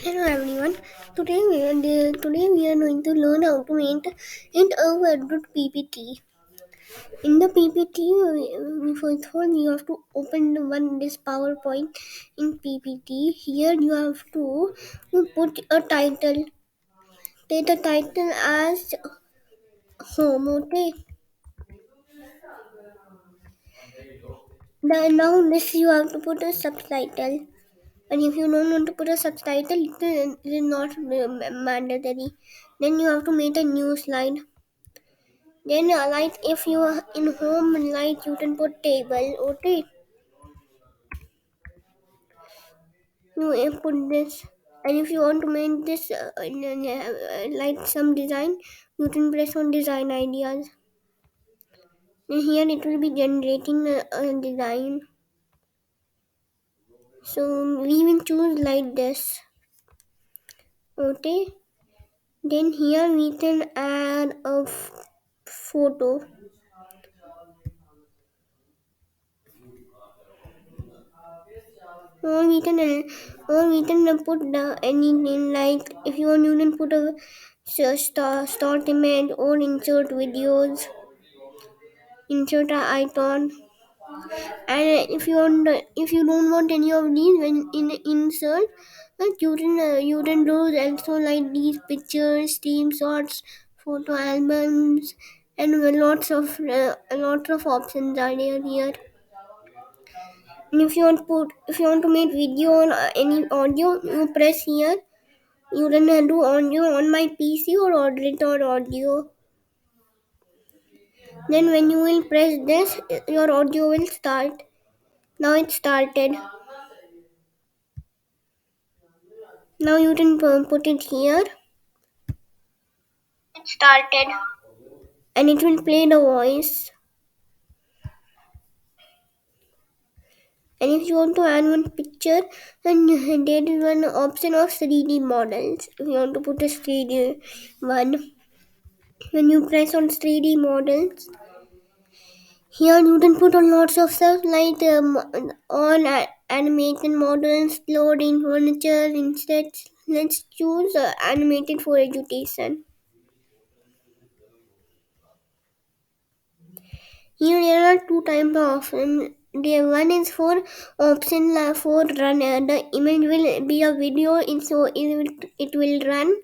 Hello everyone. Today we are going to learn how to make a Word PPT. In the PPT, first of all you have to open this PowerPoint in PPT. Here you have to put a title. Take the title as home. Okay. Now this you have to put a subtitle. And if you don't want to put a subtitle, it is not mandatory. Then you have to make a new slide. Then, like if you are in home, like you can put table. Okay, you put this. And if you want to make this like some design, you can press on design ideas. And here it will be generating a design. So we will choose like this. Okay. Then here we can add a photo. Or we can put anything like if you want you can put a start image or insert videos, insert a icon, and if you don't want any of these when in insert, you can do also like these pictures, team shots, photo albums, and lots of options are there here. And if you want to make video or any audio, you press here. You can do audio on my PC or order it or audio. Then when you will press this, your audio will start. Now it started. Now you can put it here. It started. And it will play the voice. And if you want to add one picture, then there is one option of 3D models. If you want to put a 3D one, when you press on 3D models, here you can put on lots of stuff like on animated models, loading furniture. Instead, let's choose animated for education. Here there are two types of options. The one is for option for run. The image will be a video, so it will run,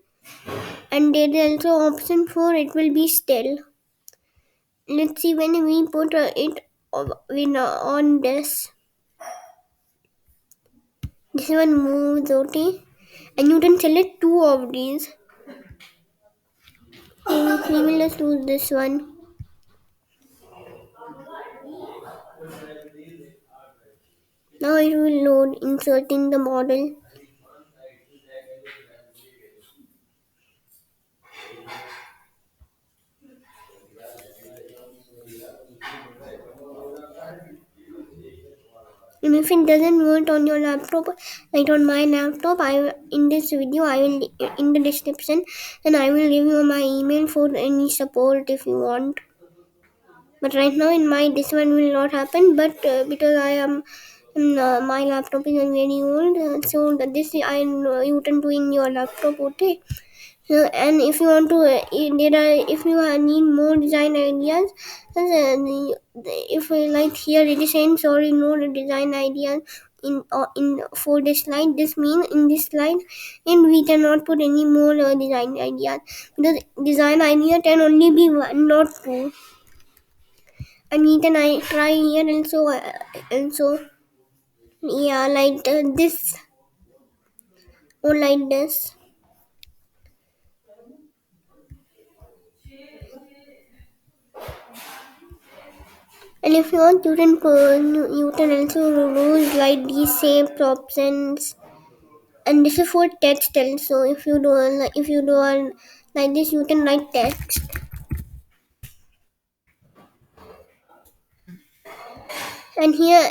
and there is also option for it will be still. Let's see when we put it on this. This one moves, okay, and you can select two of these. We will just choose this one. Now it will load inserting the model. And if it doesn't work on your laptop, like on my laptop, I in this video I will in the description, and I will give you my email for any support if you want. But right now in my this one will not happen. But because I am my laptop is very old, so this I you can do in your laptop, okay. And if you want to, if you need more design ideas, if like here it is saying sorry, no design ideas in for this slide. This means in this slide, and we cannot put any more design ideas because design idea can only be one, not two. And we can I try here also, yeah, like this or like this. And if you want, you can also use like these shape options. And this is for text also. If you do like this, you can write text. And here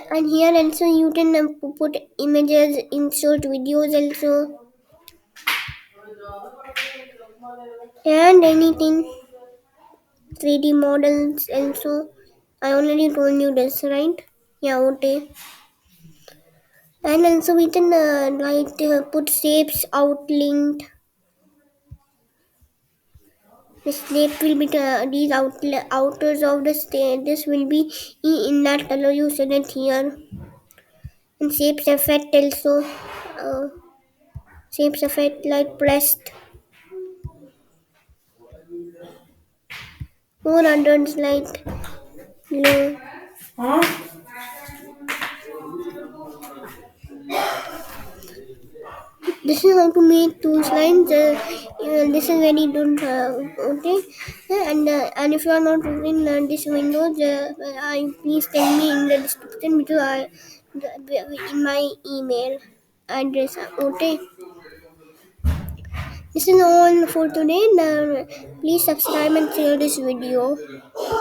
also you can put images, insert videos also, and anything 3D models also. I already told you this, right? Yeah, okay. And also we can put shapes outlined. The shape will be these outers of the state. This will be in that color you select here. And shapes effect also. Uh, shapes effect like pressed. More others like low. This is how to make two slides. This is very good. Okay, and if you are not in this Windows, please tell me in the description because in my email address. Okay, this is all for today. Now, please subscribe and share this video.